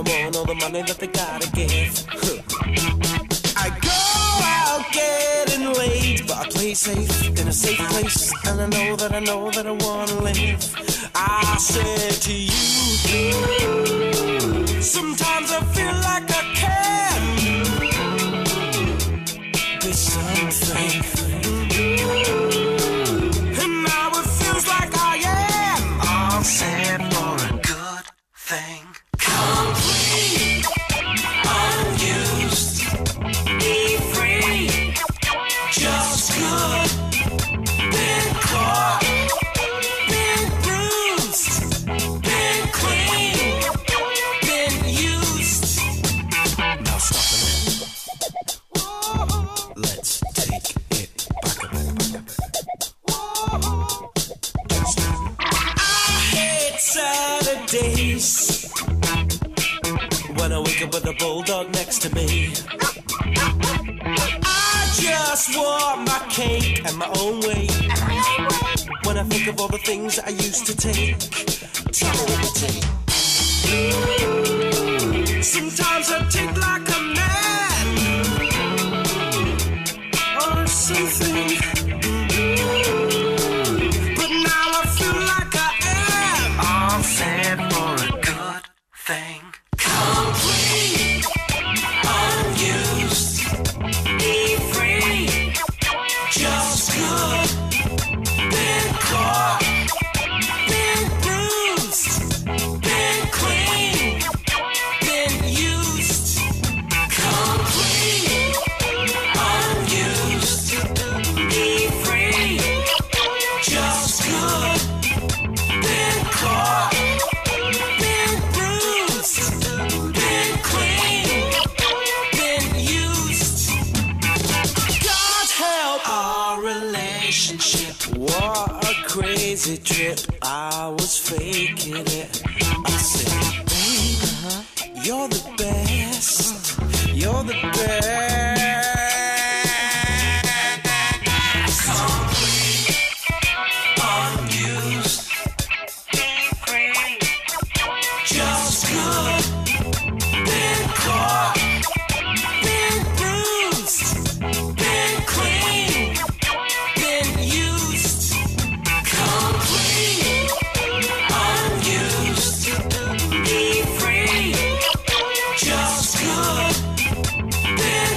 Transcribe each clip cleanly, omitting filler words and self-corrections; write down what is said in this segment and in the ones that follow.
want all the money that they gotta give. I go out getting laid, but I play safe in a safe place, and I know that I wanna live. I said to you, sometimes I feel like I can be something, and now it feels like I am all set for a good thing. Complete, unused, be free, just good, been caught, been bruised, been clean, been used. Now stop a minute. Let's take it back a bit. I hate Saturdays when I wake up with a bulldog next to me. I just want my cake and my own way. When I think of all the things that I used to take, tell me what you take. Sometimes I take like a man or something, but now I feel like I am all set for a good thing. Complete, unused, be free, just good, been caught, been bruised, been clean, been used. Complete, unused, be free, just good, been caught, been bruised, been clean, been used. God help our relationship. What a crazy trip. I was faking it. I said, baby, you're the best. You're the best. Complete, unused, free, just good, been caught, been bruised, been clean, been used. Complete, unused, be free, just good, been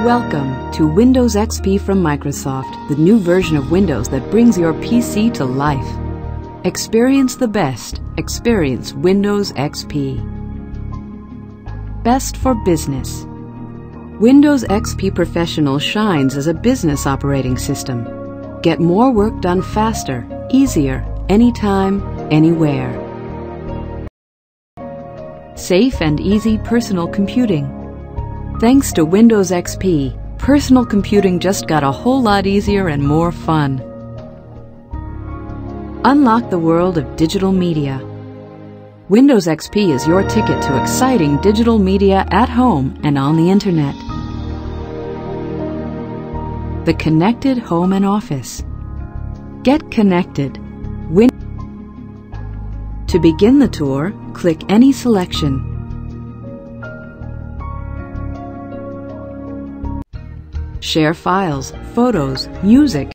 Welcome to Windows XP from Microsoft, the new version of Windows that brings your PC to life. Experience the best. Experience Windows XP. Best for business. Windows XP Professional shines as a business operating system. Get more work done faster, easier, anytime, anywhere. Safe and easy personal computing. Thanks to Windows XP, personal computing just got a whole lot easier and more fun. Unlock the world of digital media. Windows XP is your ticket to exciting digital media at home and on the Internet. The connected home and office. Get connected. To begin the tour, click any selection. Share files, photos, music,